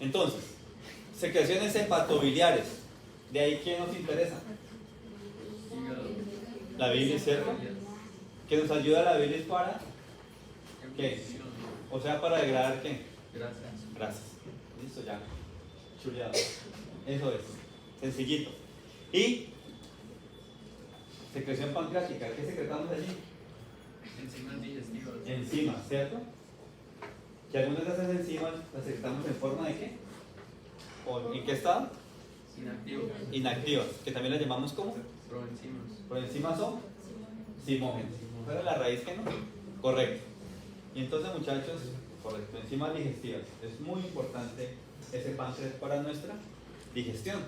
Entonces, secreciones hepatobiliares. De ahí, ¿qué nos interesa? La bilis, ¿cierto? Que nos ayuda la bilis para ¿qué? O sea, para degradar ¿qué? Grasas. Listo, ya. Chuleado. Eso es. Sencillito. Y secreción pancreática. ¿Qué secretamos allí? Enzimas digestivas. Enzimas, ¿cierto? Que algunas de esas enzimas las secretamos en forma de ¿qué? ¿O en qué estado? Inactivo. Inactivas. Que también las llamamos como Proenzimas. proenzimas son simógenos. ¿Cuál es la raíz que no? Correcto. Y entonces, muchachos, correcto, enzimas digestivas. Es muy importante ese páncreas para nuestra digestión.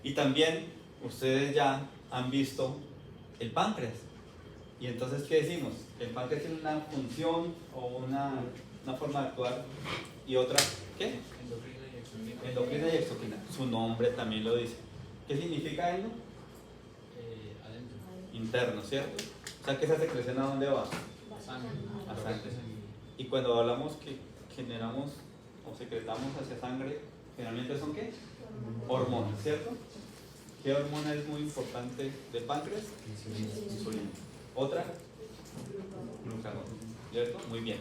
Y también ustedes ya han visto el páncreas. Y entonces, ¿qué decimos? El páncreas tiene una función o una forma de actuar y otra, ¿qué? Endocrina y exocrina. Endocrina y exocrina. Su nombre también lo dice. ¿Qué significa endo? Adentro. Interno, ¿cierto? O sea, que esa secreción ¿a dónde va? Sangre. A sangre. Y cuando hablamos que generamos o secretamos hacia sangre, generalmente son ¿qué? Hormonas, ¿cierto? ¿Qué hormona es muy importante del páncreas? Insulina. ¿Otra? Glucagón, ¿cierto? Muy bien.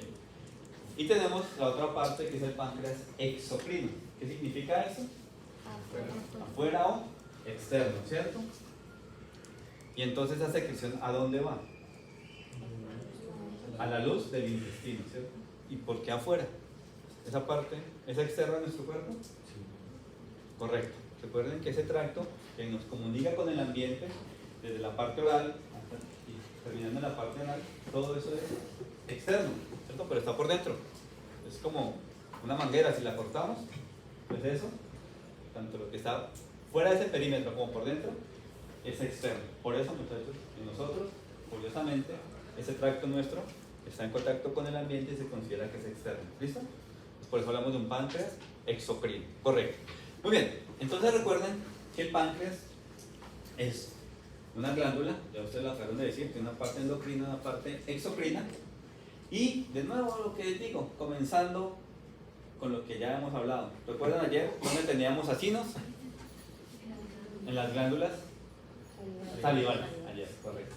Y tenemos la otra parte que es el páncreas exocrino. ¿Qué significa eso? Afuera o externo, ¿cierto? Y entonces esa secreción ¿a dónde va? A la luz del intestino, ¿cierto? ¿Y por qué afuera? ¿Esa parte es externa a nuestro cuerpo? Correcto. Recuerden que ese tracto que nos comunica con el ambiente, desde la parte oral hasta y terminando en la parte anal, todo eso es externo, ¿cierto? Pero está por dentro. Es como una manguera, si la cortamos, pues eso, tanto lo que está fuera de ese perímetro como por dentro, es externo. Por eso, muchachos, en nosotros, curiosamente, ese tracto nuestro está en contacto con el ambiente y se considera que es externo. ¿Listo? Por eso hablamos de un páncreas exocrino. Correcto. Muy bien. Entonces recuerden que el páncreas es una glándula, ya ustedes lo acabaron de decir, tiene una parte endocrina, una parte exocrina. Y de nuevo lo que les digo, comenzando con lo que ya hemos hablado. ¿Recuerdan ayer dónde teníamos acinos? En las glándulas salivales. Ayer, correcto.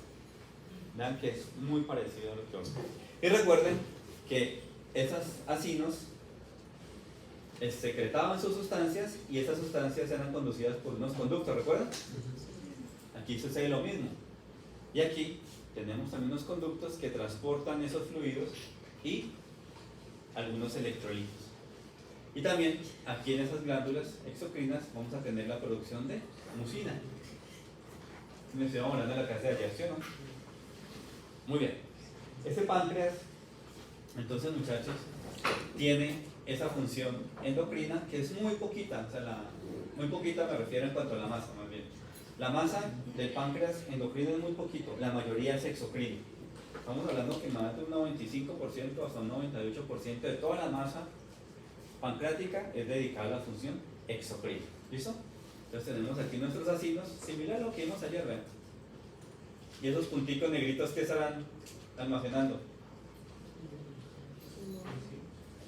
Vean que es muy parecido a lo que vamos. Y recuerden que esos acinos secretaban sus sustancias y esas sustancias eran conducidas por unos conductos, ¿recuerdan? Aquí sucede lo mismo. Y aquí tenemos también unos conductos que transportan esos fluidos y algunos electrolitos. Y también aquí en esas glándulas exocrinas vamos a tener la producción de mucina. Me estuvimos hablando de la clase de ayer, ¿sí o no? Muy bien. Este páncreas, entonces, muchachos, tiene esa función endocrina que es muy poquita, o sea, muy poquita me refiero en cuanto a la masa, más bien. La masa del páncreas endocrino es muy poquito, la mayoría es exocrino. Estamos hablando que más de un 95% hasta un 98% de toda la masa pancreática es dedicada a la función exocrina. ¿Listo? Entonces tenemos aquí nuestros acinos, similar a lo que vimos ayer, ¿ven? Y esos punticos negritos que estarán almacenando.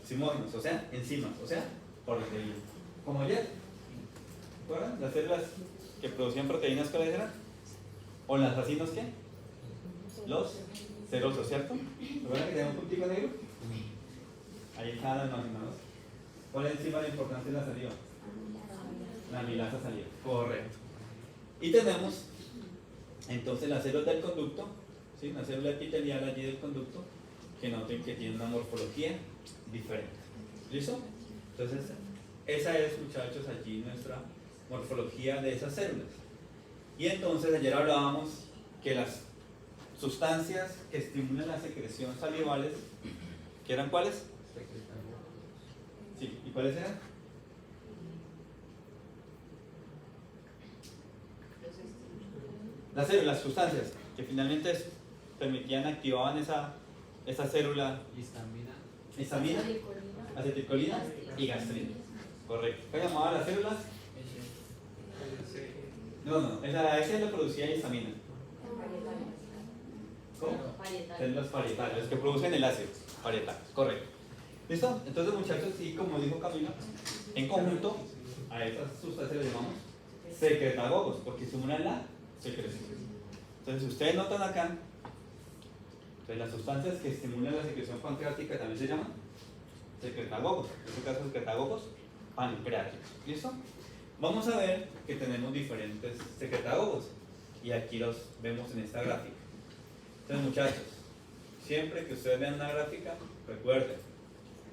Simógenos, o sea, enzimas, o sea, proteínas. Como ayer. ¿Recuerdan? Las células que producían proteínas, ¿cuáles eran? ¿O las acinos qué? Los serosos, ¿cierto? ¿Recuerdan que tenía un puntico negro? Ahí están almacenados. ¿Cuál es enzima de importancia en la saliva? La amilasa saliva. Correcto. Y tenemos entonces las células del conducto, ¿sí? Una célula epitelial allí del conducto, que noten que tiene una morfología diferente. ¿Listo? Entonces, esa es, muchachos, allí nuestra morfología de esas células. Y entonces, ayer hablábamos que las sustancias que estimulan la secreción salivales, ¿que eran cuáles? Sí, ¿y cuáles eran? Las células, las sustancias que finalmente permitían, activaban esa célula. Histamina, acetilcolina y gastrina. Correcto. ¿Qué llamaban las células? No, esa la producía histamina. ¿Cómo? Células parietales, que producen el ácido parietal. Correcto. ¿Listo? Entonces, muchachos, y como dijo Camilo, En conjunto, a estas sustancias les llamamos secretagogos, porque estimulan la secreción. Entonces, si ustedes notan acá, entonces las sustancias que estimulan la secreción pancreática también se llaman secretagogos. En este caso, secretagogos pancreáticos. ¿Listo? Vamos a ver que tenemos diferentes secretagogos y aquí los vemos en esta gráfica. Entonces, muchachos, siempre que ustedes vean una gráfica, recuerden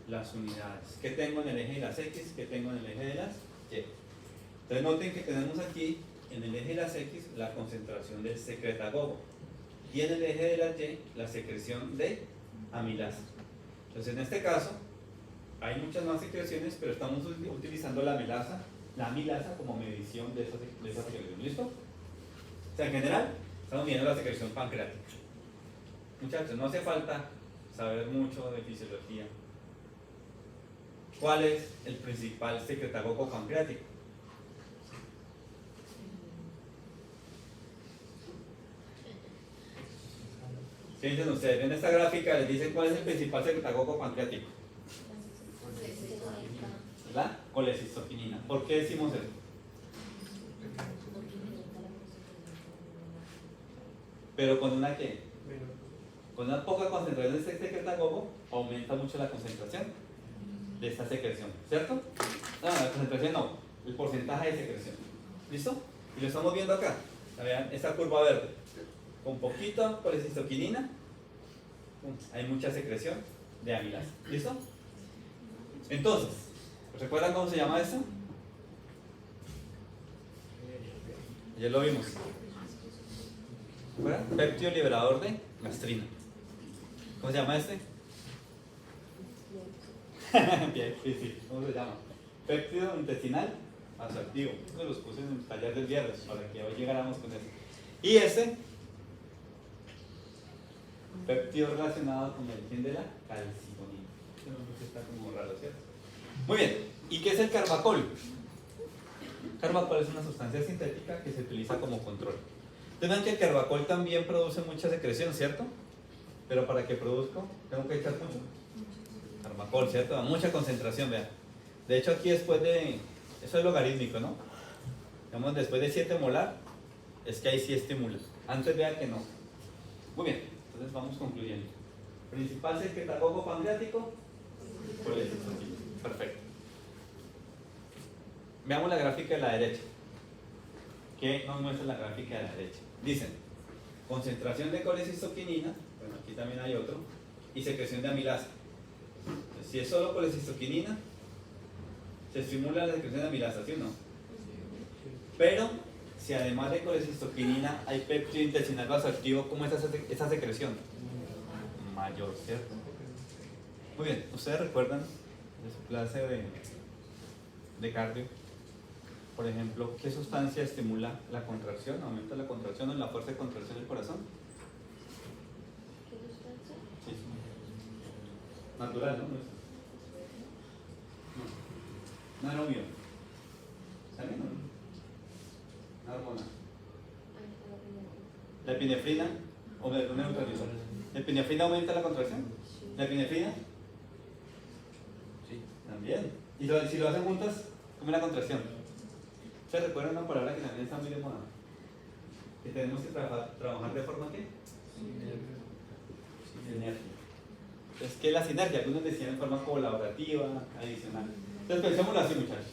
las unidades. ¿Qué tengo en el eje de las X? ¿Qué tengo en el eje de las Y? Entonces, noten que tenemos aquí en el eje de las X la concentración del secretagogo y en el eje de las Y la secreción de amilasa. Entonces, en este caso, hay muchas más secreciones, pero estamos utilizando la amilasa como medición de esa secreción. ¿Listo? O sea, en general, estamos viendo la secreción pancreática. Muchachos, no hace falta saber mucho de fisiología. ¿Cuál es el principal secretagogo pancreático? ¿Qué dicen ustedes? En esta gráfica les dicen cuál es el principal secretagogo pancreático. La colecistoquinina. ¿Por qué decimos eso? Pero con una ¿qué? Con una poca concentración de este secretagogo aumenta mucho la concentración de esta secreción, ¿cierto? No, la concentración no, el porcentaje de secreción. ¿Listo? Y lo estamos viendo acá. Vean esta curva verde. Con poquita colecistoquinina hay mucha secreción de amilasa. ¿Listo? Entonces, ¿recuerdan cómo se llama esto? Ya lo vimos. ¿Recuerdan? Péptido liberador de gastrina. ¿Cómo se llama este? Bien, sí. ¿Cómo se llama? Péptido intestinal vasoactivo. Eso los puse en el taller del viernes para que hoy llegáramos con eso. Y este, péptido relacionado con el gen de la calcitonina. Este nombre está como raro, ¿cierto? Muy bien. ¿Y qué es el carbacol? Carbacol es una sustancia sintética que se utiliza como control. Tengan que el carbacol también produce mucha secreción, ¿cierto? Pero para que produzca, tengo que echar mucho carbacol, ¿cierto? A mucha concentración, vean. De hecho, aquí después de... Eso es logarítmico, ¿no? Digamos, después de 7 molar, es que ahí sí estimula. Antes vean que no. Muy bien, entonces vamos concluyendo. Principal secretagogo pancreático, colecistoquinina. Perfecto. Veamos la gráfica de la derecha. ¿Qué nos muestra la gráfica de la derecha? Dicen, concentración de colecistoquinina, bueno, aquí también hay otro, y secreción de amilasa. Entonces, si es solo colecistoquinina, se estimula la secreción de amilasa, ¿sí o no? Pero, si además de colecistoquinina hay péptido intestinal vasoactivo, ¿cómo es esa secreción? Mayor, ¿cierto? Muy bien, ¿ustedes recuerdan de su clase de cardio? Por ejemplo, ¿qué sustancia estimula la contracción? ¿Aumenta la contracción o la fuerza de contracción del corazón? ¿Qué sustancia? Sí, sí. Natural, ¿no? No era obvio. ¿Saben o no? Una hormona. ¿La epinefrina o el neutralizador? ¿La epinefrina aumenta la contracción? ¿La epinefrina? Sí. También. ¿Y si lo hacen juntas, cómo es la contracción? ¿Se recuerdan una palabra que también está muy de moda? Que tenemos que trabajar de forma ¿qué? Sinergia. Entonces, ¿qué es la sinergia? Algunos decían en forma colaborativa, adicional. Entonces, pensémoslo así, muchachos.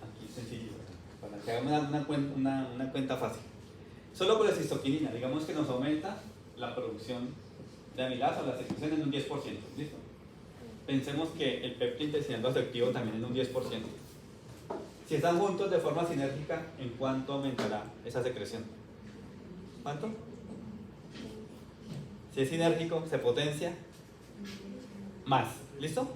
Aquí, sencillito. Para que hagamos una cuenta fácil. Solo por la cistoquinina, digamos que nos aumenta la producción de amilasa o la secreción en un 10%. ¿Listo? Pensemos que el péptido intestinal vasoactivo también en un 10%. Si están juntos de forma sinérgica, ¿en cuánto aumentará esa secreción? ¿Cuánto? Si es sinérgico, se potencia más. ¿Listo?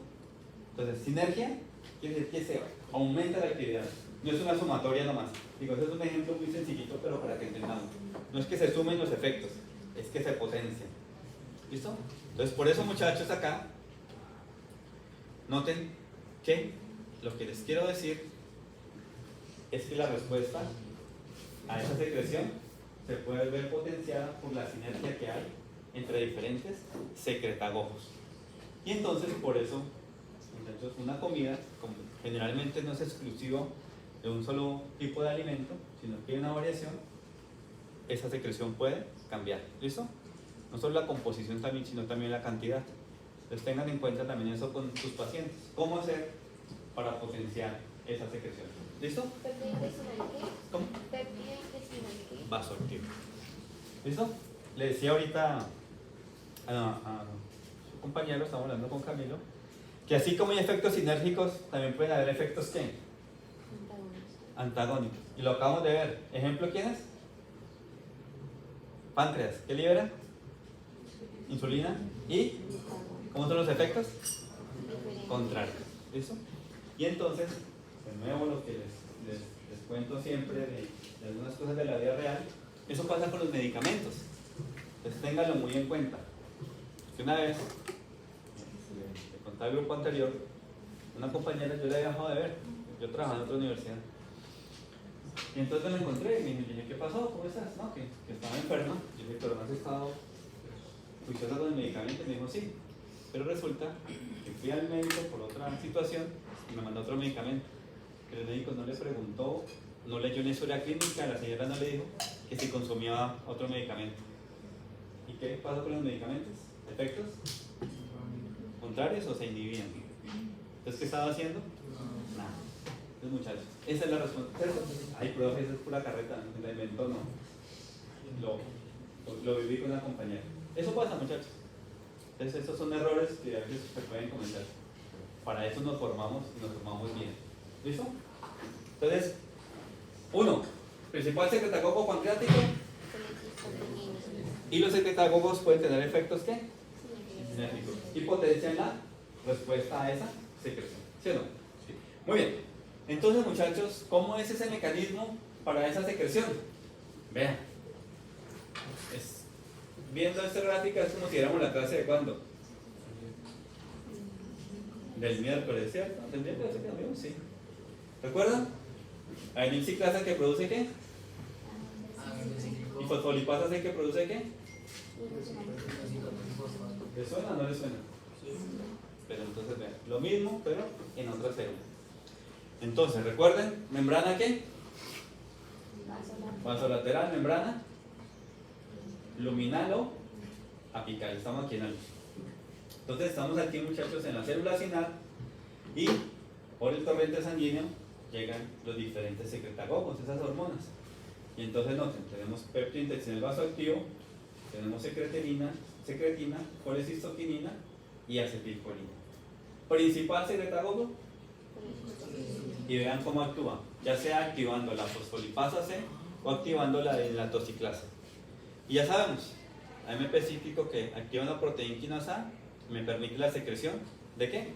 Entonces, sinergia quiere decir que se aumenta la actividad. No es una sumatoria nomás. Digo, eso es un ejemplo muy sencillito, pero para que entendamos. No es que se sumen los efectos, es que se potencian. ¿Listo? Entonces, por eso, muchachos, acá, noten que lo que les quiero decir es que la respuesta a esa secreción se puede ver potenciada por la sinergia que hay entre diferentes secretagogos. Y entonces, por eso, muchachos, una comida, como generalmente no es exclusivo de un solo tipo de alimento, sino que hay una variación, esa secreción puede cambiar. ¿Listo? No solo la composición también, sino también la cantidad. Entonces tengan en cuenta también eso con sus pacientes. ¿Cómo hacer para potenciar esa secreción? ¿Listo? ¿Péptido intestinal qué? ¿Cómo? ¿Péptido intestinal qué? Vasoactivo. ¿Listo? Le decía ahorita a su compañero, estamos hablando con Camilo, que así como hay efectos sinérgicos, también pueden haber efectos ¿qué? Antagónicos. Y lo acabamos de ver. ¿Ejemplo quién es? Páncreas. ¿Qué libera? Insulina. ¿Y cómo son los efectos? Contrarios. ¿Listo? Y entonces, de nuevo lo que les cuento siempre de algunas cosas de la vida real, eso pasa con los medicamentos. Entonces ténganlo muy en cuenta. Que una vez, le contaba el grupo anterior, una compañera, yo la había dejado de ver, yo trabajaba en otra universidad. Y entonces me la encontré y me dije, ¿qué pasó? ¿Cómo estás? No, que estaba enferma. Yo dije, ¿pero no has estado juiciosa con el medicamento? Y me dijo, sí. Pero resulta que fui al médico por otra situación y me mandó otro medicamento. Pero el médico no le preguntó, no leyó una historia clínica, la señora no le dijo que si consumía otro medicamento. ¿Y qué pasó con los medicamentos? ¿Efectos contrarios o se inhibían? Entonces, ¿qué estaba haciendo? Nada. Entonces, muchachos, esa es la respuesta. Ay, profe, esa es pura carreta, no la inventó, no. Lo viví con una compañera. Eso pasa, muchachos. Entonces, esos son errores que a veces se pueden cometer. Para eso nos formamos y nos formamos bien. ¿Listo? Entonces, 1. Principal secretagogo pancreático. Y los secretagogos pueden tener efectos ¿qué? Sinérgicos. Y potencian la respuesta a esa secreción. ¿Sí o no? Sí. Muy bien. Entonces, muchachos, ¿cómo es ese mecanismo para esa secreción? Vean. Viendo esta gráfica es como si diéramos la clase de ¿cuándo? Del miércoles, ¿cierto? ¿Del miércoles que nos vimos? Sí. ¿Recuerdan? Hay clase que produce ¿qué? ¿Y fosfolipasa C que produce qué? ¿Le suena o no le suena? Pero entonces vean, lo mismo, pero en otra célula. Entonces, recuerden, ¿membrana qué? Vasolateral, membrana luminal o apical. Estamos aquí en algo. Entonces, estamos aquí, muchachos, en la célula sinar y por el torrente sanguíneo llegan los diferentes secretagogos, esas hormonas. Y entonces noten, tenemos péptido intestinal vasoactivo, tenemos secretina, colecistoquinina y acetilcolina. Principal secretagogo, y vean cómo actúa, ya sea activando la fosfolipasa C o activando la tosiclasa. Y ya sabemos, AMP cíclico que activa una proteína quinasa A, me permite la secreción ¿de qué?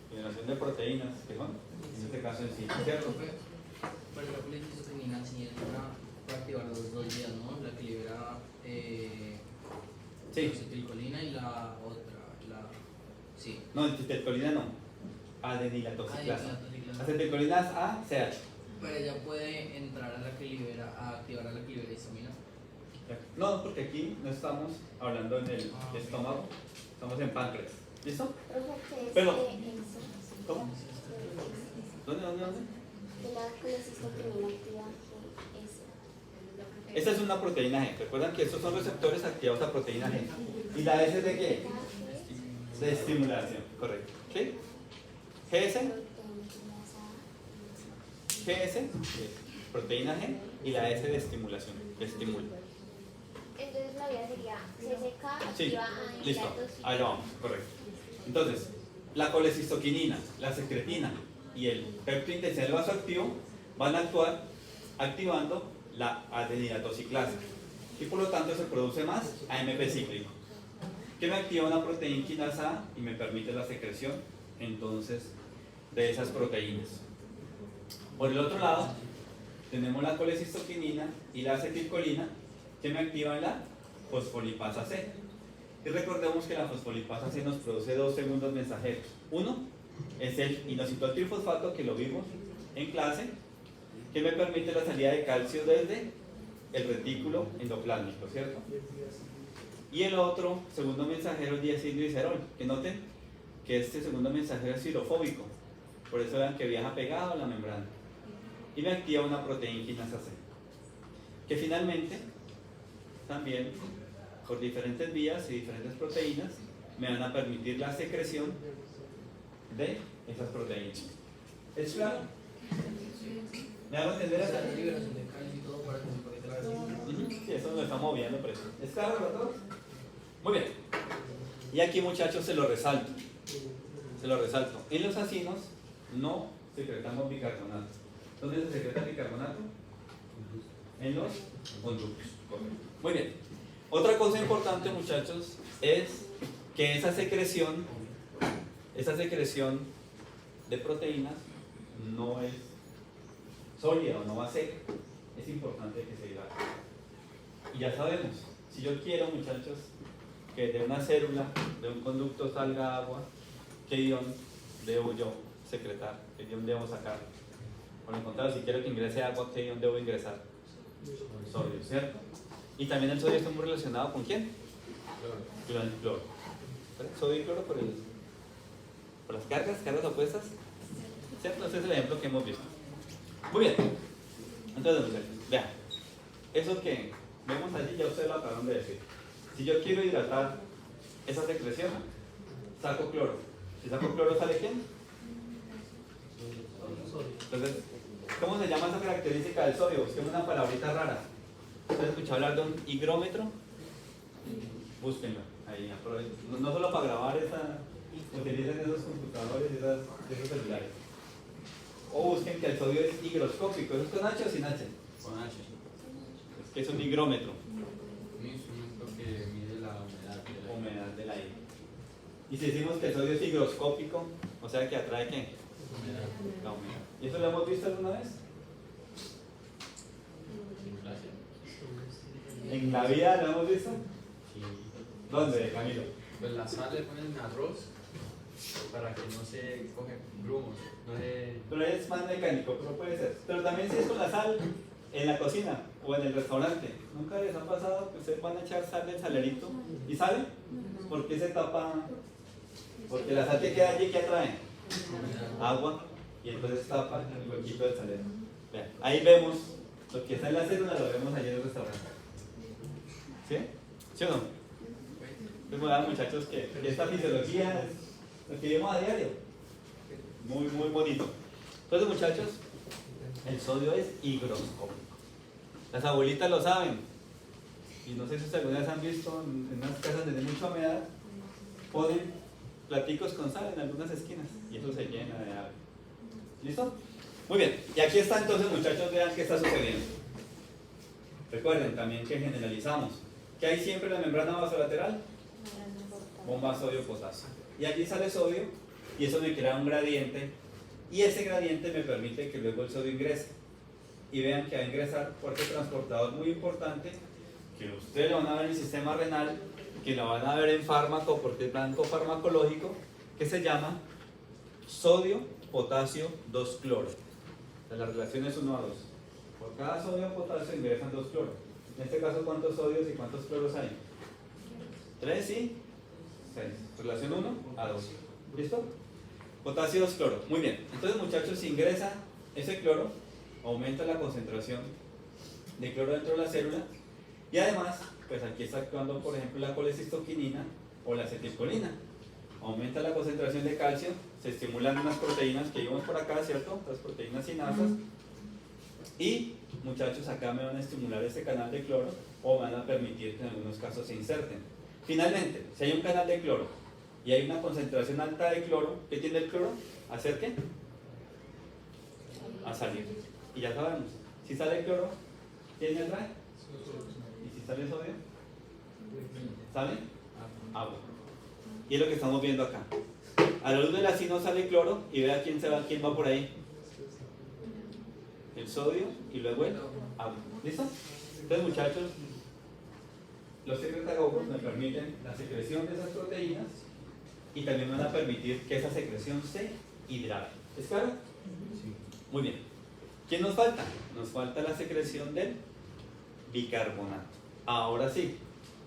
Generación de proteínas, que son, en este caso en sí, ¿cierto? Pero la colecistoquinina sí es una para activar las dos vías, ¿no? La que libera sí. acetilcolina y la otra, sí. No, acetilcolina no, adenilatoxiclasa. Acetilcolina es A, CH. Pero ella puede entrar a la que libera, a activar a la que libera histamina. No, porque aquí no estamos hablando en el estómago, estamos en páncreas. ¿Listo? Pero, ¿cómo? ¿Dónde? La colecistoquinina activa Esta es una proteína G. Recuerdan que estos son receptores activados a proteína G. ¿Y la S de qué? De estimulación, correcto. ¿Sí? GS, proteína G, y la S de estimulación, que estimula. Entonces la vía sería CCK Sí, activa listo, a ahí lo vamos, correcto. Entonces, la colecistoquinina, la secretina y el péptido intestinal vasoactivo van a actuar activando la adenilatoxiclasa y por lo tanto se produce más AMP cíclico, que me activa una proteína quinasa A y me permite la secreción entonces de esas proteínas. Por el otro lado, tenemos la colecistoquinina y la acetilcolina que me activan la fosfolipasa C. Y recordemos que la fosfolipasa C nos produce dos segundos mensajeros. Uno es el inositol trifosfato, que lo vimos en clase, que me permite la salida de calcio desde el retículo endoplásmico, ¿cierto? Y el otro segundo mensajero es diacilglicerol, que noten, que este segundo mensajero es hidrofóbico, por eso vean que viaja pegado a la membrana y me activa una proteína quinasa C, que finalmente también por diferentes vías y diferentes proteínas me van a permitir la secreción de esas proteínas. ¿Es claro? ¿Me hago entender O sea, eso? la liberación de calcio y todo para que se conecte la grasita. Sí, eso lo estamos viendo por eso. ¿Es claro para todos? Muy bien. Y aquí, muchachos, se lo resalto. Se lo resalto. En los acinos no secretamos bicarbonato. ¿Dónde se secreta bicarbonato? En los conductos. Muy bien. Otra cosa importante, muchachos, es que esa secreción de proteínas no es sólida o no va a ser. Es importante que se hidrate. Y ya sabemos, si yo quiero, muchachos, que de una célula, de un conducto salga agua, ¿qué ion debo yo secretar? ¿Qué ion debo sacar? Por el contrario, si quiero que ingrese agua, ¿qué ion debo ingresar? Sodio, ¿cierto? Y también el sodio está muy relacionado ¿con quién? Con el cloro. Sodio y cloro por las cargas opuestas, ¿cierto? Ese es el ejemplo que hemos visto. Muy bien. Entonces, muchachos, vean, eso que vemos allí ya ustedes lo acaban de decir. Si yo quiero hidratar esa secreción, saco cloro. Si saco cloro, ¿sale quién? Entonces, ¿cómo se llama esa característica del sodio? Es una palabrita rara. ¿Ustedes han escuchado hablar de un higrómetro? Búsquenlo. Ahí, aprovechen. No solo para grabar utilicen esos computadores y esos celulares. O busquen que el sodio es higroscópico. ¿Eso es con H o sin H? Con H. Es que es un higrómetro. Un instrumento que mide la humedad Humedad del aire. Y si decimos que el sodio es higroscópico, o sea que atrae ¿qué? humedad. La humedad. ¿Y eso lo hemos visto alguna vez? ¿En la vida lo hemos visto? Sí. ¿Dónde, Camilo? Pues la sal le ponen arroz para que no se coge grumos. No se... Pero es más mecánico, pero puede ser. Pero también si es con la sal en la cocina o en el restaurante. ¿Nunca les ha pasado que ustedes van a echar sal del salerito y sale? ¿Por qué se tapa? Porque la sal que queda allí, ¿qué atrae? Agua, y entonces tapa el huequito del salero. Vean, ahí vemos lo que está en la célula, lo vemos allí en el restaurante. ¿Sí? ¿Sí o no? Entonces, bueno, muchachos, que esta fisiología es lo que vemos a diario. Muy, muy bonito. Entonces, muchachos, el sodio es higroscópico. Las abuelitas lo saben. Y no sé si ustedes alguna vez han visto en unas casas donde hay mucha humedad, ponen platicos con sal en algunas esquinas y eso se llena de agua. ¿Listo? Muy bien. Y aquí está entonces, muchachos, vean qué está sucediendo. Recuerden también que generalizamos. ¿Qué hay siempre en la membrana vasolateral? Bomba sodio-potasio. Y allí sale sodio y eso me crea un gradiente y ese gradiente me permite que luego el sodio ingrese. Y vean que va a ingresar por este transportador muy importante que ustedes lo van a ver en el sistema renal, que lo van a ver en fármaco porque es blanco farmacológico, que se llama sodio, potasio, 2 cloro. O sea, la relación es 1 a 2. Por cada sodio o potasio ingresan 2 cloros. En este caso, ¿cuántos sodios y cuántos cloros hay? 3 y 6. Relación 1 a 2. ¿Listo? Potasio 2 cloro. Muy bien. Entonces, muchachos, si ingresa ese cloro, aumenta la concentración de cloro dentro de la célula y además, pues aquí está actuando, por ejemplo, la colecistoquinina o la acetilcolina. Aumenta la concentración de calcio, se estimulan unas proteínas que vimos por acá, ¿cierto? Las proteínas sinasas. Y, muchachos, acá me van a estimular este canal de cloro o van a permitir que en algunos casos se inserten. Finalmente, si hay un canal de cloro y hay una concentración alta de cloro, ¿qué tiene el cloro? ¿Hacer qué? A salir. Y ya sabemos, si sale cloro, ¿quién me atrae? ¿Y si sale sodio? ¿Sale? Agua. Y es lo que estamos viendo acá. A la luz del ácido sale cloro y vea quién va por ahí. El sodio y luego el agua. ¿Listo? Entonces, muchachos, los secretagogos me permiten la secreción de esas proteínas y también van a permitir que esa secreción se hidrate. ¿Es claro? Sí. Muy bien. ¿Quién nos falta? Nos falta la secreción del bicarbonato. Ahora sí,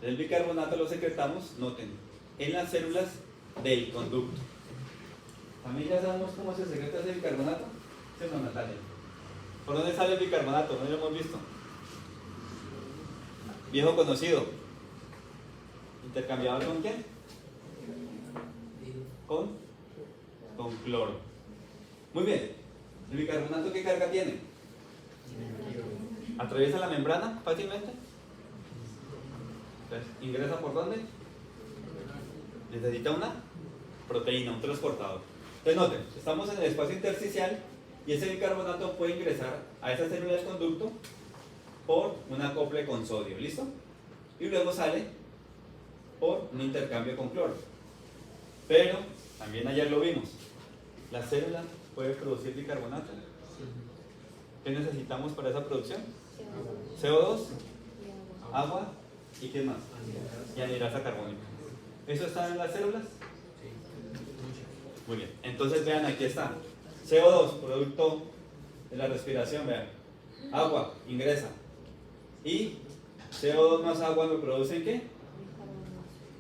el bicarbonato lo secretamos, noten, en las células del conducto. También ya sabemos cómo se secreta ese bicarbonato. ¿Sí o no, Natalia? ¿Por dónde sale el bicarbonato? No lo hemos visto. Viejo conocido. ¿Intercambiador con quién? Con cloro. Muy bien. ¿El bicarbonato qué carga tiene? ¿Atraviesa la membrana fácilmente? Entonces, ¿ingresa por dónde? Necesita una proteína, un transportador. Entonces noten, estamos en el espacio intersticial y ese bicarbonato puede ingresar a esa célula del conducto por un acople con sodio, ¿listo? Y luego sale por un intercambio con cloro. Pero, también ayer lo vimos, la célula puede producir bicarbonato. ¿Qué necesitamos para esa producción? CO2, agua y ¿qué más? Y anhidrasa carbónica. ¿Eso está en las células? Muy bien, entonces vean, aquí está. CO2, producto de la respiración, vean. Agua, ingresa. Y CO2 más agua me producen ¿qué?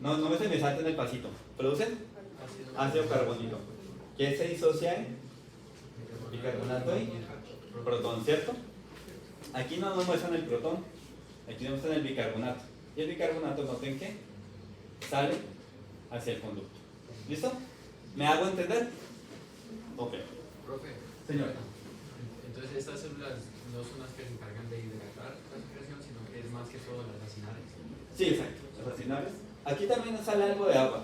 No me salten el pasito. ¿Producen? Ácido carbónico. ¿Qué se disocia en? Bicarbonato y protón, ¿cierto? Aquí no nos muestran el protón, aquí nos muestran el bicarbonato. Y el bicarbonato, noten que sale hacia el conducto. ¿Listo? ¿Me hago entender? Ok. Profe, Señor. entonces estas células no son las que se encargan de hidratar la secreción, sino que es más que todo las acinales. Sí, exacto, las acinales. Aquí también sale algo de agua,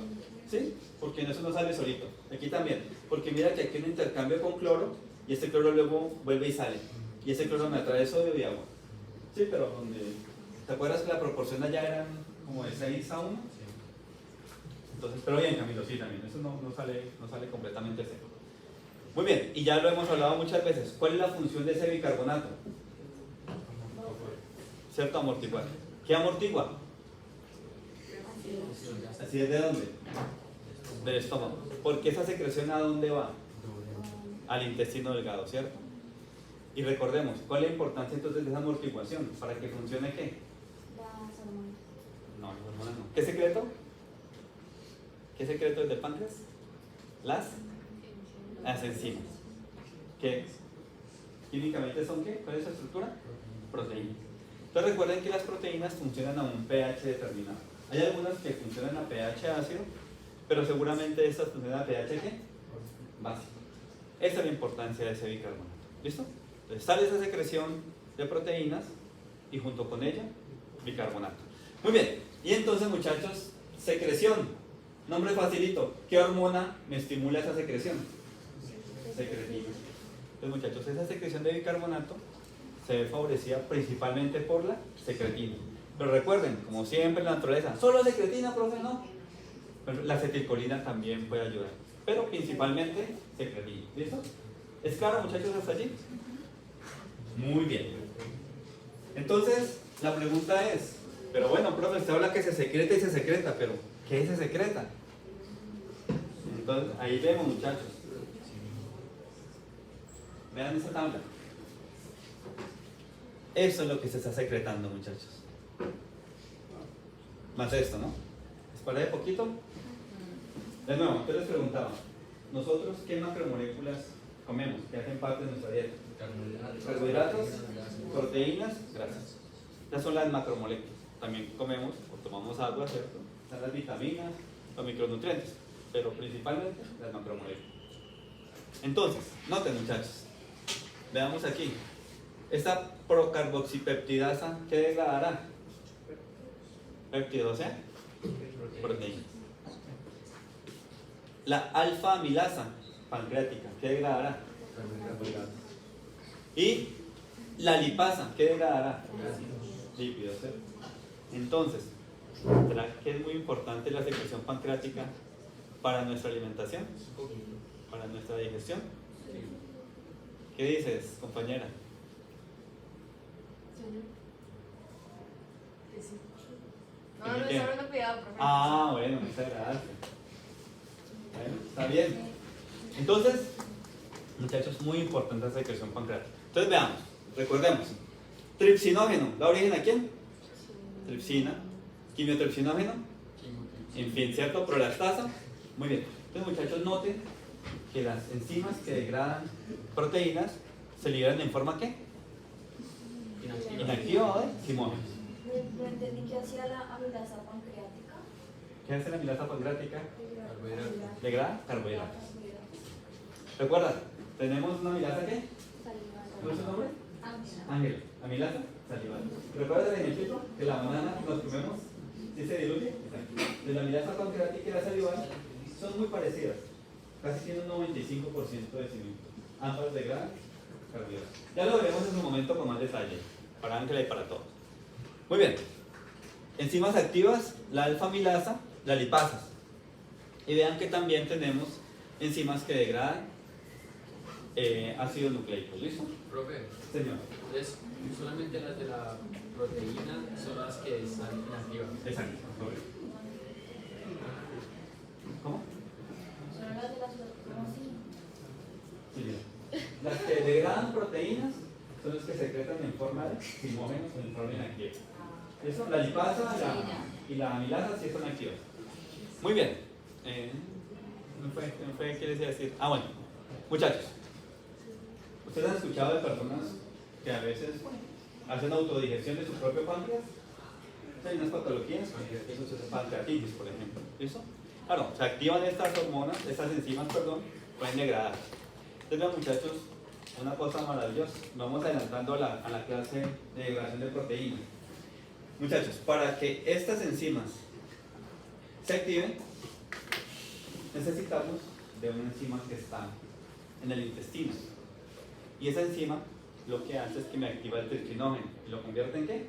¿sí? Porque eso no sale solito. Aquí también, porque mira que aquí hay un intercambio con cloro y este cloro luego vuelve y sale. Y ese cloro me atrae sodio y agua. Sí, pero donde... ¿Te acuerdas que la proporción allá eran como de 6 a 1? Sí. Entonces, pero bien, Camilo, sí, también. Eso no sale completamente seco. Muy bien, y ya lo hemos hablado muchas veces. ¿Cuál es la función de ese bicarbonato? ¿Cierto? Amortiguar. ¿Qué amortigua? ¿Así es de dónde? Del estómago. Porque esa secreción ¿a dónde va? Al intestino delgado, ¿cierto? Y recordemos, ¿cuál es la importancia entonces de esa amortiguación? ¿Para que funcione qué? Las hormonas. No, las hormonas no. ¿Qué secreto? ¿Qué secreto es del páncreas? Las enzimas. ¿Qué? ¿Químicamente son qué? ¿Cuál es su estructura? Proteínas. Entonces recuerden que las proteínas funcionan a un pH determinado. Hay algunas que funcionan a pH ácido, pero seguramente estas funcionan a pH ¿qué? Básico. Esa es la importancia de ese bicarbonato. ¿Listo? Entonces sale esa secreción de proteínas y junto con ella bicarbonato. Muy bien, y entonces muchachos, secreción, nombre facilito. ¿Qué hormona me estimula esa secreción? Secretina. Entonces muchachos, esa secreción de bicarbonato se ve favorecida principalmente por la secretina. Pero recuerden, como siempre en la naturaleza, solo secretina, profe, no. Pero la acetilcolina también puede ayudar, pero principalmente secretina. ¿Listo? ¿Es claro, muchachos, hasta allí? Muy bien. Entonces, la pregunta es, pero bueno, profe, usted habla que se secreta y se secreta, pero ¿qué se secreta? Entonces, ahí vemos, muchachos. Vean esa tabla. Eso es lo que se está secretando, muchachos. Más esto, ¿no? ¿Es para de poquito? De nuevo, yo les preguntaba, ¿nosotros qué macromoléculas comemos que hacen parte de nuestra dieta? Carbohidratos, proteínas, grasas. Estas son las macromoléculas. También comemos o tomamos agua, ¿cierto? Están las vitaminas, los micronutrientes, pero principalmente las macromoléculas. Entonces, noten, muchachos, veamos aquí. Esta procarboxipeptidasa, ¿qué degradará? Péptidos, ¿eh? Proteínas. La alfa amilasa pancreática, ¿qué degradará? Carbohidratos. Y la lipasa, ¿qué degradará? Lípidos, ¿eh? Entonces, ¿será que es muy importante la secreción pancreática para nuestra alimentación? ¿Para nuestra digestión? ¿Qué dices, compañera? No, no está hablando cuidado, profe. Ah, bueno, muchas gracias. Bueno, está bien. Entonces, muchachos, muy importante la secreción pancreática. Entonces veamos, recordemos. Tripsinógeno, ¿da origen a quién? Tripsina. Quimiotripsinógeno. En fin, ¿cierto? Prolactasa. Muy bien. Entonces, muchachos, noten que las enzimas que degradan proteínas se liberan en forma ¿qué? Inactiva o de Simón. No entendí qué hacía la amilasa pancreática. ¿Qué hace la amilasa pancreática? Carbohidratos. Degrada carbohidratos. ¿Recuerdan? Tenemos una amilasa ¿qué? ¿Cuál es su nombre? Ángel. Amilasa salival. ¿Recuerdan el ejemplo? Que la banana nos comemos, ¿sí se diluye? Exacto. De la amilasa pancreática y la salival son muy parecidas. Casi tienen un 95% de similitud. Ambas degradan carbohidratos. Ya lo veremos en un momento con más detalle, para Ángela y para todos. Muy bien. Enzimas activas, la alfa-amilasa, las lipasas. Y vean que también tenemos enzimas que degradan ácidos nucleicos. ¿Listo? Profe, Señor. entonces solamente las de la proteína son las que están inactivas. Exacto. ¿Cómo? Son las de las ¿cómo así? Sí, mira. Las que degradan proteínas son las que secretan en forma de simógenos o en forma inactiva. ¿Eso? La lipasa y la amilasa sí son activas. Muy bien. ¿No fue qué les iba a decir? Ah, bueno. Muchachos, ¿ustedes han escuchado de personas que a veces hacen autodigestión de su propio páncreas? Hay unas patologías, eso es pancreatitis, por ejemplo. ¿Listo? Claro, se activan estas hormonas, estas enzimas, perdón, pueden degradar. Entonces, vean, muchachos, una cosa maravillosa. Vamos adelantando a la clase de degradación de proteínas. Muchachos, para que estas enzimas se activen, necesitamos de una enzima que está en el intestino. Y esa enzima lo que hace es que me activa el tripsinógeno. ¿Y lo convierte en qué?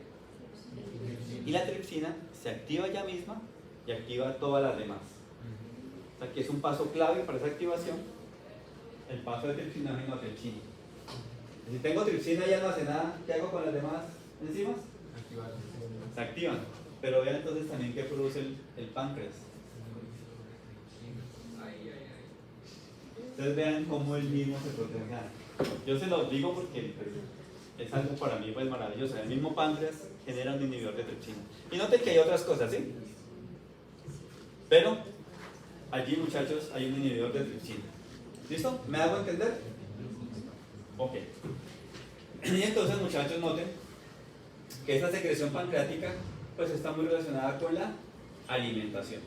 Y la tripsina se activa ella misma y activa todas las demás. O sea que es un paso clave para esa activación, el paso de tripsinógeno a tripsina. Si tengo tripsina ya almacenada, ¿qué hago con las demás enzimas? Activar. Se activan. Pero vean entonces también qué produce el páncreas. Entonces vean cómo él mismo se protege. Yo se lo digo porque pues, es algo para mí pues, maravilloso. El mismo páncreas genera un inhibidor de tripsina. Y noten que hay otras cosas, ¿sí? Pero allí, muchachos, hay un inhibidor de tripsina. ¿Listo? ¿Me hago entender? Ok. Y entonces, muchachos, noten que esta secreción pancreática pues está muy relacionada con la alimentación.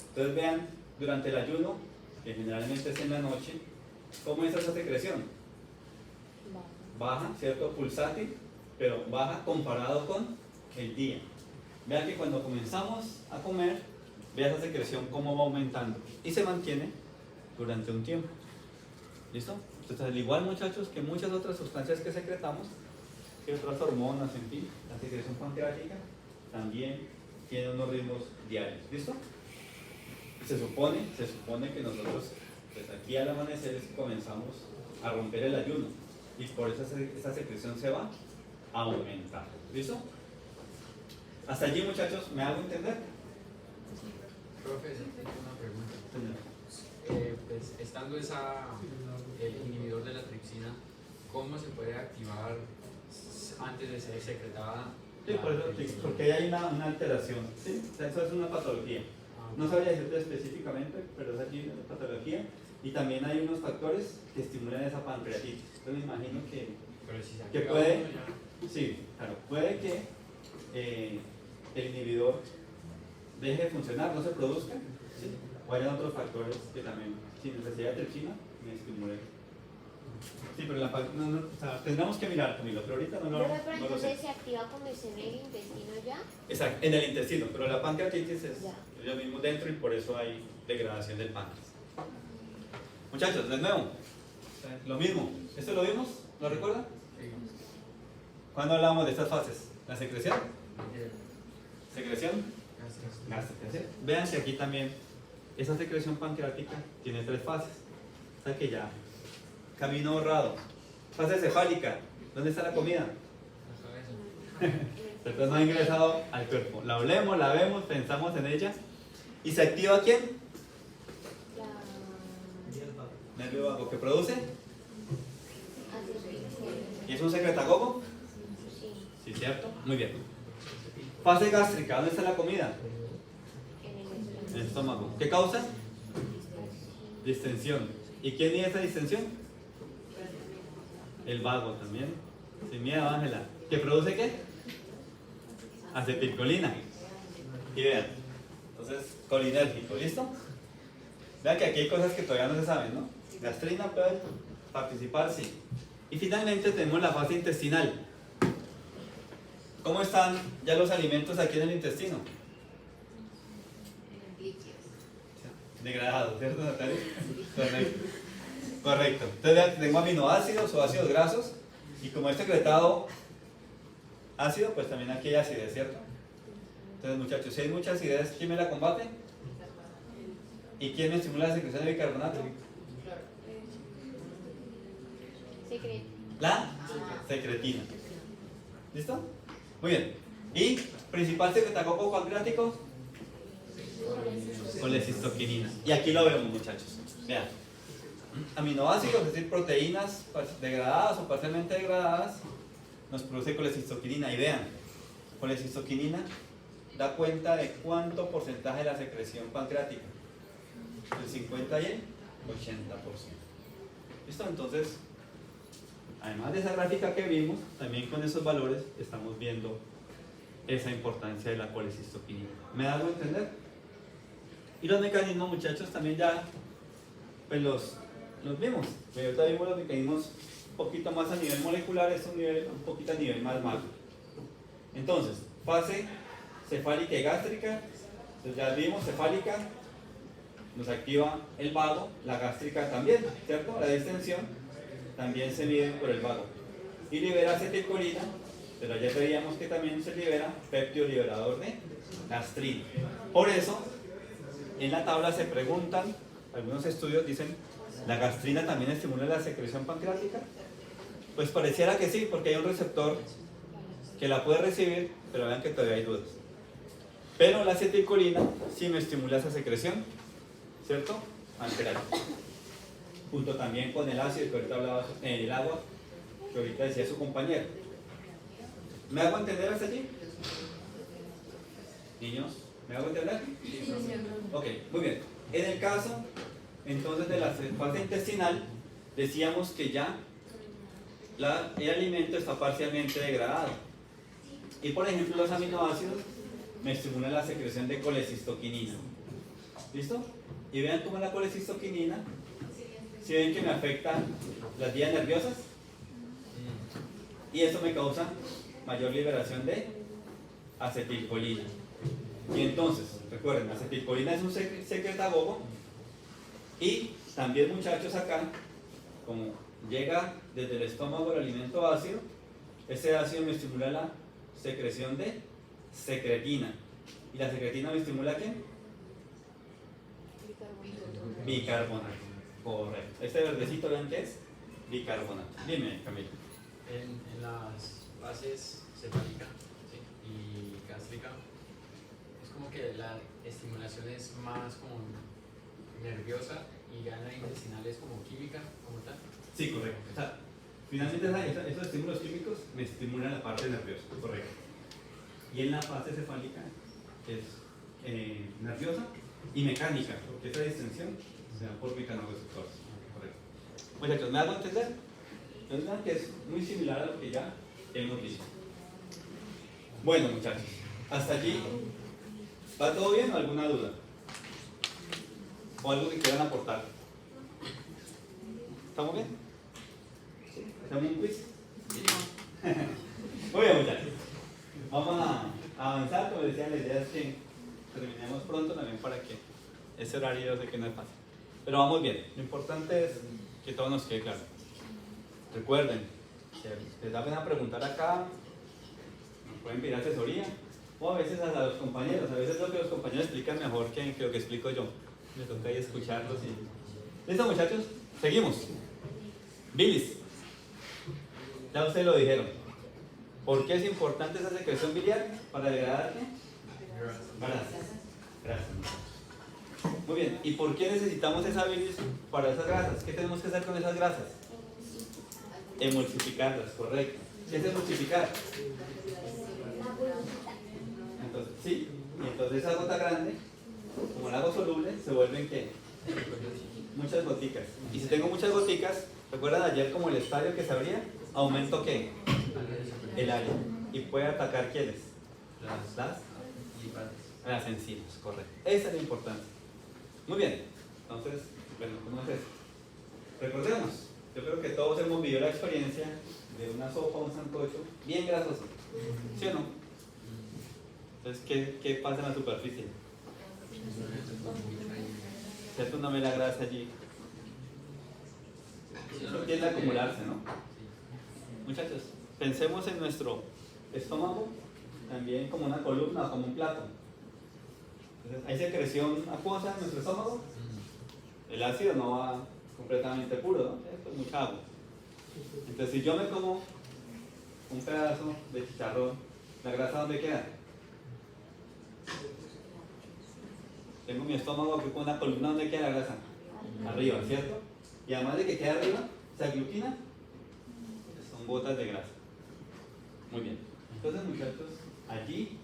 Entonces vean, durante el ayuno, que generalmente es en la noche, ¿cómo es esa secreción? Baja, ¿cierto? Pulsátil, pero baja comparado con el día. Vean que cuando comenzamos a comer, vean esa secreción cómo va aumentando y se mantiene durante un tiempo. ¿Listo? Entonces, al igual, muchachos, que muchas otras sustancias que secretamos, que otras hormonas, en fin, la secreción pancreática también tiene unos ritmos diarios. ¿Listo? Se supone que nosotros, pues aquí al amanecer es que comenzamos a romper el ayuno y por eso esa secreción se va a aumentar. ¿Listo? Hasta allí, muchachos, ¿me hago entender? Profe, tengo una pregunta. Señor. Pues estando el inhibidor de la tripsina, ¿cómo se puede activar antes de ser secretada? Sí, por eso, sí, porque hay una alteración. ¿Sí? O sea, eso es una patología. No sabría decirte específicamente, pero es allí una patología. Y también hay unos factores que estimulan esa pancreatitis. Entonces me imagino Pero si se que activa puede, uno ya- sí, claro, puede que el inhibidor deje de funcionar, no se produzca, ¿sí? O hayan otros factores que también, sin necesidad de tripsina, me estimulen. Sí, pero o sea, tendremos que mirar, Camilo, pero ahorita no lo sé. Entonces se activa cuando esté en el intestino ya. Exacto, en el intestino, pero la pancreatitis es Ya. lo mismo dentro y por eso hay degradación del páncreas. Muchachos, de nuevo, lo mismo. ¿Esto lo vimos? ¿Lo recuerdan? ¿Cuándo hablamos de estas fases? ¿La secreción? ¿Secreción? Gástrica, ¿sí? Vean que aquí también esa secreción pancreática tiene 3 fases. O sea que ya, camino ahorrado. Fase cefálica, ¿dónde está la comida? Entonces no ha ingresado al cuerpo. La olemos, la vemos, pensamos en ella. ¿Y se activa quién? Nervio vago, que produce. ¿Y es un secretagogo? Sí, Sí, ¿cierto? Muy bien. Fase gástrica, ¿dónde está la comida? en el En el estómago. ¿Qué causa? Distensión. ¿Y quién mide esa distensión? El vago también. Sin miedo, Ángela. ¿Que produce qué? Acetilcolina. Y vean, entonces, colinérgico, ¿listo? Vean que aquí hay cosas que todavía no se saben, ¿no? Gastrina puede participar, sí. Y finalmente tenemos la fase intestinal. ¿Cómo están ya los alimentos aquí en el intestino? Degradados, ¿cierto, Natalia? Correcto. Correcto. Entonces tengo aminoácidos o ácidos grasos, y como he secretado ácido, pues también aquí hay acidez, ¿cierto? Entonces, muchachos, si hay mucha acidez, ¿quién me la combate? ¿Y quién me estimula la secreción de bicarbonato? Secreto. La secretina. ¿Listo? Muy bien. ¿Y principal secretagogo pancreático? Colecistoquinina. Y aquí lo vemos, muchachos. Vean. Aminoácidos, es decir, proteínas degradadas o parcialmente degradadas, nos produce colecistoquinina. Y vean, colecistoquinina da cuenta de cuánto porcentaje de la secreción pancreática. El 50 y el 80%. ¿Listo? Entonces, además de esa gráfica que vimos, también con esos valores estamos viendo esa importancia de la colecistoquinina. ¿Me hago entender? Y los mecanismos, muchachos, también ya pues los vimos. Ahorita vimos los mecanismos un poquito más a nivel molecular, esto un poquito a nivel más macro. Entonces, fase cefálica y gástrica. Entonces ya vimos cefálica, nos activa el vago, la gástrica también, ¿cierto? La distensión también se mide por el vago. Y libera acetilcolina, pero ya veíamos que también se libera péptido liberador de gastrina. Por eso, en la tabla se preguntan, algunos estudios dicen, ¿la gastrina también estimula la secreción pancreática? Pues pareciera que sí, porque hay un receptor que la puede recibir, pero vean que todavía hay dudas. Pero la acetilcolina sí me estimula esa secreción, ¿cierto? Pancreática. Junto también con el ácido que ahorita hablaba, el agua, que ahorita decía su compañero. ¿Me hago entender hasta allí? Niños, ¿me hago entender? Ok, muy bien. En el caso, entonces, de la fase intestinal, decíamos que ya el alimento está parcialmente degradado. Y por ejemplo, los aminoácidos me estimulan la secreción de colecistoquinina. ¿Listo? Y vean cómo la colecistoquinina, si ven que me afecta las vías nerviosas, y eso me causa mayor liberación de acetilcolina. Y entonces, recuerden, acetilcolina es un secretagogo, y también, muchachos, acá, como llega desde el estómago el alimento ácido, ese ácido me estimula la secreción de secretina. ¿Y la secretina me estimula qué? Bicarbonato. Correcto. Este verdecito, vean qué es bicarbonato. Dime, Camilo. En las fases cefálica, ¿sí?, y gástrica, es como que la estimulación es más como nerviosa y ya en la intestinal es como química, como tal. Sí, correcto. O sea, finalmente esos estímulos químicos me estimulan la parte nerviosa, correcto. Y en la fase cefálica es nerviosa y mecánica, porque esa distensión se da por mecanoroceptores. Correcto. Muchachos, ¿me hago entender? Entonces vean que es muy similar a lo que ya hemos visto. Bueno, muchachos, hasta allí, ¿va todo bien o alguna duda? ¿O algo que quieran aportar? ¿Estamos bien? ¿Hacemos un quiz? Muy bien, muchachos. Vamos a avanzar, como decía, la idea es que terminemos pronto también para que ese horario yo sé que no es fácil. Pero vamos bien, lo importante es que todo nos quede claro. Recuerden, si les da pena preguntar acá, nos pueden pedir asesoría, o a veces a los compañeros, a veces lo que los compañeros explican mejor que lo que explico yo. Me toca ahí escucharlos y... ¿Listo, muchachos? Seguimos. Bilis. Ya ustedes lo dijeron. ¿Por qué es importante esa secreción biliar? ¿Para degradar qué? Grasas. Muy bien. ¿Y por qué necesitamos esa bilis para esas grasas? ¿Qué tenemos que hacer con esas grasas? Emulsificarlas, correcto. ¿Qué es emulsificar? Entonces, sí. Y entonces esa gota grande, como el agua soluble, se vuelve en ¿qué? muchas goticas. Y si tengo muchas goticas, ¿recuerdan ayer como el estadio que se abría? ¿Aumento qué? El área. ¿Y puede atacar quiénes? Las enzimas, correcto. Esa es la importancia. Muy bien. Entonces, bueno, ¿cómo es eso? Recordemos, yo creo que todos hemos vivido la experiencia de una sopa o un sancocho bien grasoso. ¿Sí o no? Entonces, ¿qué pasa en la superficie? ¿Cierto? Una mela grasa allí. Eso tiende a acumularse, ¿no? Muchachos, pensemos en nuestro estómago también como una columna o como un plato. Entonces, hay secreción acuosa en nuestro estómago. El ácido no va completamente puro, ¿no? Esto es mucha agua. Entonces, si yo me como un pedazo de chicharrón, ¿la grasa dónde queda? Tengo mi estómago que con una columna, ¿dónde queda la grasa? Arriba, ¿cierto? Y además de que queda arriba, se aglutina, son gotas de grasa. Muy bien. Entonces, muchachos, allí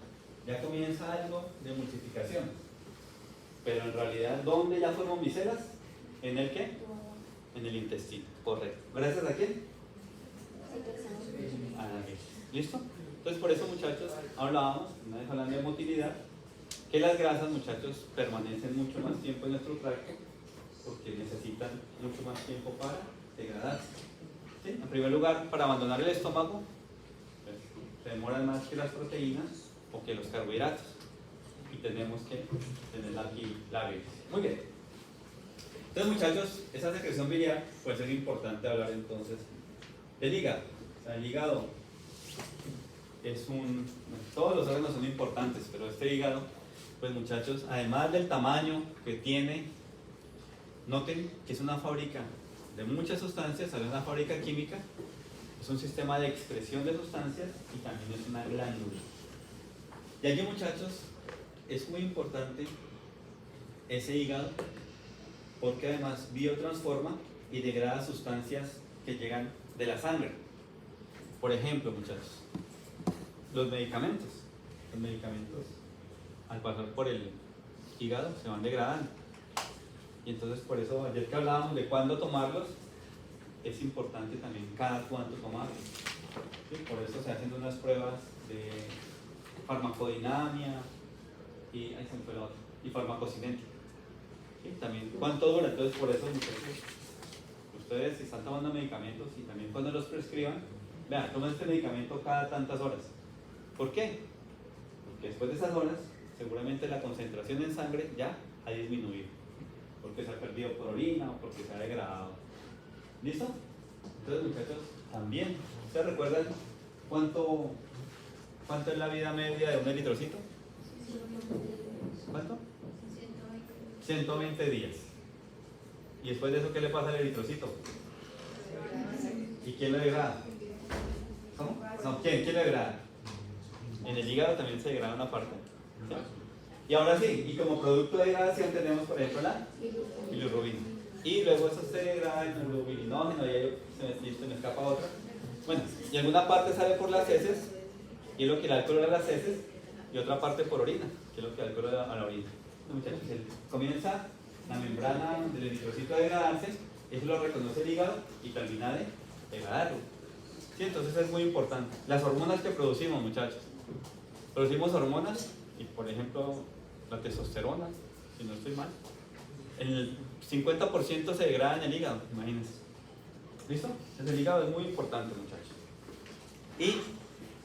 ya comienza algo de multiplicación. Pero en realidad, ¿dónde ya formo mis células? ¿En el qué? En el intestino, correcto. ¿Gracias a quién? A la leche. ¿Listo? Entonces, por eso, muchachos, hablábamos, una vez hablando de motilidad, que las grasas, muchachos, permanecen mucho más tiempo en nuestro tracto porque necesitan mucho más tiempo para degradarse. ¿Sí? En primer lugar, para abandonar el estómago, pues, se demoran más que las proteínas o que los carbohidratos. Y tenemos que tener aquí la bilis. Muy bien. Entonces, muchachos, esa secreción biliar, pues es importante hablar entonces del hígado. O sea, el hígado es bueno, todos los órganos son importantes, pero este hígado, pues muchachos, además del tamaño que tiene, noten que es una fábrica de muchas sustancias, es una fábrica química, es un sistema de excreción de sustancias y también es una glándula. Y allí, muchachos, es muy importante ese hígado porque además biotransforma y degrada sustancias que llegan de la sangre. Por ejemplo, muchachos, los medicamentos al pasar por el hígado se van degradando. Y entonces por eso ayer que hablábamos de cuándo tomarlos, es importante también cada cuánto tomarlos. ¿Sí? Por eso se hacen unas pruebas de farmacodinamia y, y farmacocinética. ¿Sí? También cuánto dura. Entonces por eso ustedes si están tomando medicamentos y también cuando los prescriban, vean, tomen este medicamento cada tantas horas. ¿Por qué? Porque después de esas horas seguramente la concentración en sangre ya ha disminuido, porque se ha perdido por orina o porque se ha degradado. ¿Listo? Entonces, muchachos, también, ¿ustedes recuerdan cuánto es la vida media de un eritrocito? ¿Cuánto? 120 días. ¿Y después de eso qué le pasa al eritrocito? ¿Y quién lo degrada? ¿Cómo? No, ¿quién lo degrada? En el hígado también se degrada una parte. ¿Sí? Y ahora sí, y como producto de degradación tenemos, por ejemplo, la bilirrubina. Y luego eso se degrada en el bilinógeno y ahí se me escapa otra. Bueno, y alguna parte sale por las heces, y es lo que da el color a las heces, y otra parte por orina, que es lo que da el color a la orina. Muchachos, comienza la membrana del eritrocito a degradarse, eso lo reconoce el hígado y termina de degradarlo. ¿Sí? Entonces es muy importante. Las hormonas que producimos, muchachos. Producimos hormonas y, por ejemplo, la testosterona, si no estoy mal, el 50% se degrada en el hígado, imagínense. ¿Listo? Entonces el hígado es muy importante, muchachos. Y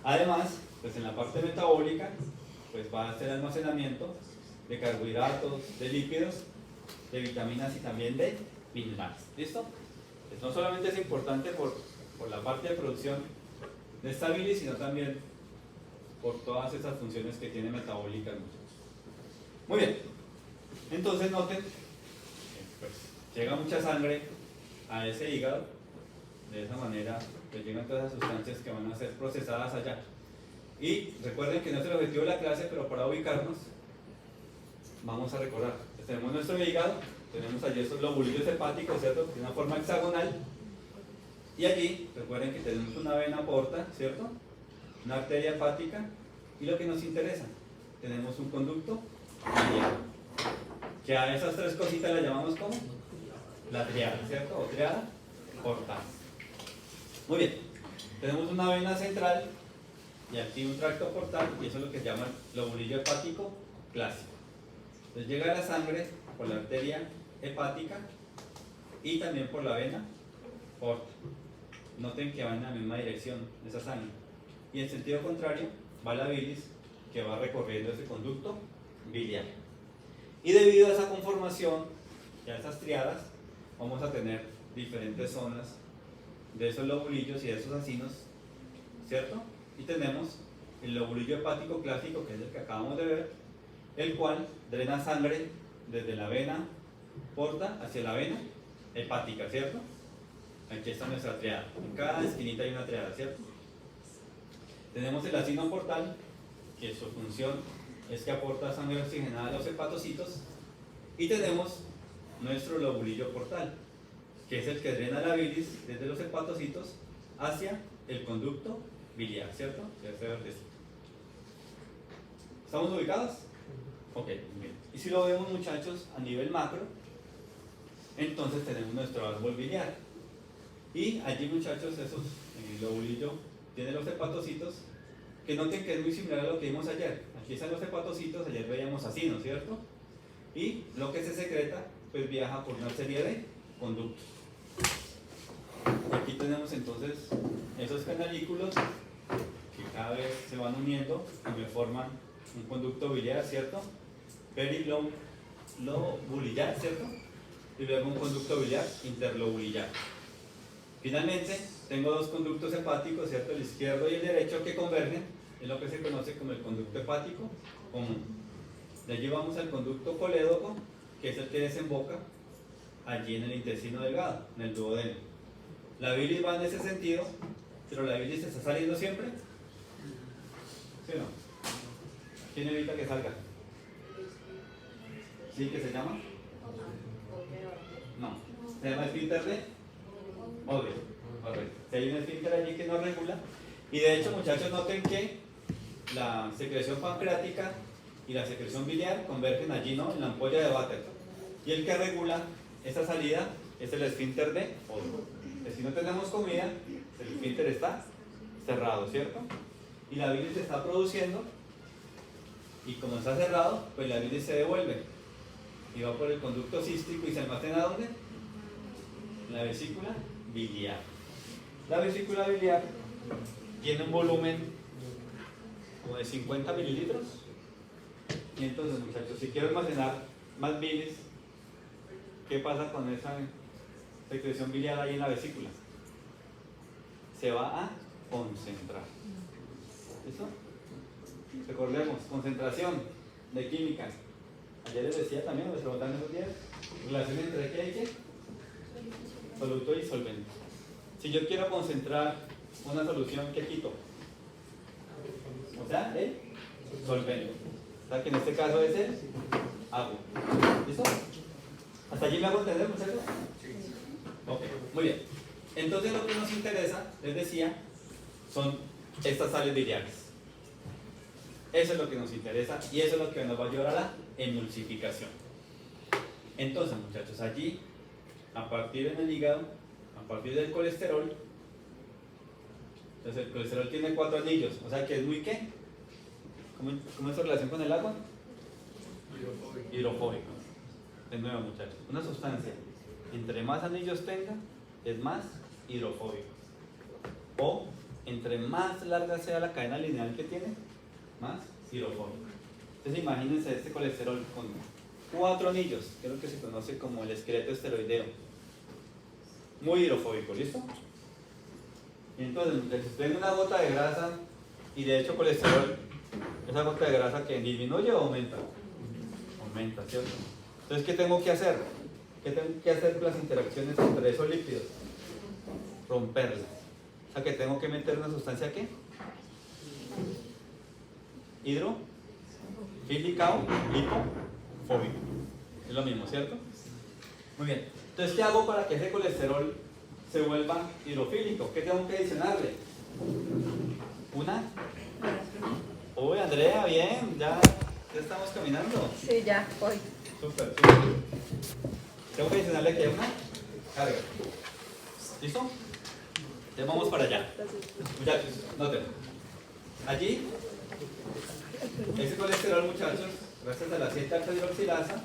además, pues en la parte metabólica, pues va a hacer almacenamiento de carbohidratos, de lípidos, de vitaminas y también de minerales. ¿Listo? Pues no solamente es importante por la parte de producción de esta bilis, sino también por todas esas funciones que tiene metabólicas, muchachos. Muy bien. Entonces noten, pues llega mucha sangre a ese hígado, de esa manera pues llegan todas esas sustancias que van a ser procesadas allá. Y recuerden que no es el objetivo de la clase, pero para ubicarnos, vamos a recordar. Pues tenemos nuestro hígado, tenemos allí esos lobulillos hepáticos, ¿cierto? De una forma hexagonal. Y allí, recuerden que tenemos una vena porta, ¿cierto? Una arteria hepática. Y lo que nos interesa, tenemos un conducto biliar. Que a esas tres cositas las llamamos ¿cómo? la triada, ¿cierto? O triada portal. Muy bien, tenemos una vena central y aquí un tracto portal, y eso es lo que se llama el lobulillo hepático clásico. Entonces llega la sangre por la arteria hepática y también por la vena porta. Noten que va en la misma dirección esa sangre. Y en sentido contrario va la bilis, que va recorriendo ese conducto biliar. Y debido a esa conformación y a esas triadas, vamos a tener diferentes zonas de esos lobulillos y de esos acinos, ¿cierto? Y tenemos el lobulillo hepático clásico, que es el que acabamos de ver, el cual drena sangre desde la vena porta hacia la vena hepática, ¿cierto? Aquí está nuestra triada. En cada esquinita hay una triada, ¿cierto? Tenemos el acino portal, que su función es que aporta sangre oxigenada a los hepatocitos. Y tenemos nuestro lobulillo portal, que es el que drena la bilis desde los hepatocitos hacia el conducto biliar, ¿cierto? ¿Estamos ubicados? Ok, bien. Y si lo vemos, muchachos, a nivel macro, entonces tenemos nuestro árbol biliar. Y allí, muchachos, el lobulillo tiene los hepatocitos, que noten que es muy similar a lo que vimos ayer. Aquí están los hepatocitos, ayer veíamos acinos, ¿cierto? Y lo que se secreta, pues viaja por una serie de conductos. Aquí tenemos entonces esos canalículos que cada vez se van uniendo y me forman un conducto biliar, ¿cierto? Perilobulillar, ¿cierto? Y luego un conducto biliar interlobulillar. Finalmente, tengo dos conductos hepáticos, ¿cierto? El izquierdo y el derecho, que convergen, es lo que se conoce como el conducto hepático común. De allí vamos al conducto colédoco, que es el que desemboca allí en el intestino delgado, en el duodeno. La bilis va en ese sentido, pero la bilis está saliendo siempre. ¿Sí o no? ¿Quién evita que salga? ¿Sí que se llama? No. ¿Se llama esfínter de odio? Correcto. Si hay un esfínter allí que no regula. Y de hecho, muchachos, noten que la secreción pancreática y la secreción biliar convergen allí, ¿no? En la ampolla de Vater. Y el que regula esa salida es el esfínter de odio. Si no tenemos comida, el esfínter está cerrado, ¿cierto? Y la bilis se está produciendo, y como está cerrado, pues la bilis se devuelve y va por el conducto cístico y se almacena ¿dónde? En la vesícula biliar. La vesícula biliar tiene un volumen como de 50 mililitros. Y entonces, muchachos, si quiero almacenar más bilis, ¿qué pasa con esa secreción biliar ahí en la vesícula? Se va a concentrar. ¿Listo? Recordemos, concentración de química. Ayer les decía también, les preguntaban esos días, relación entre qué y qué, soluto y solvente. Si yo quiero concentrar una solución, ¿qué quito? O sea, el solvente. O sea, que en este caso es el agua. ¿Listo? ¿Hasta allí me hago entender, muchachos? Ok, muy bien. Entonces lo que nos interesa, les decía, son estas sales biliares. Eso es lo que nos interesa y eso es lo que nos va a ayudar a la emulsificación. Entonces, muchachos, allí, a partir en el hígado, a partir del colesterol, entonces el colesterol tiene 4 anillos, o sea que es muy ¿qué? ¿Cómo es su relación con el agua? Hidrofóbico. De nuevo, muchachos, una sustancia, entre más anillos tenga, es más hidrofóbico. O entre más larga sea la cadena lineal que tiene, más hidrofóbico. Entonces imagínense este colesterol con 4 anillos, que es lo que se conoce como el esqueleto esteroideo. Muy hidrofóbico, ¿listo? Y entonces, si tengo una gota de grasa y de hecho colesterol, esa gota de grasa que disminuye o aumenta, aumenta, ¿cierto? Entonces, ¿qué tengo que hacer? ¿Qué tengo que hacer con las interacciones entre esos lípidos? Romperlas. O sea que tengo que meter una sustancia ¿qué? Hidrofílica o lipofóbica. Es lo mismo, ¿cierto? Muy bien. Entonces, ¿qué hago para que ese colesterol se vuelva hidrofílico? ¿Qué tengo que adicionarle? ¿Una? Uy, Andrea, bien, ya estamos caminando. Sí, ya, hoy. Súper, súper. ¿Tengo que adicionarle qué? ¿Una? Carga. ¿Listo? Ya vamos para allá. Muchachos, noten. Allí, ese colesterol, muchachos, gracias a la 7 alfa hidroxilasa,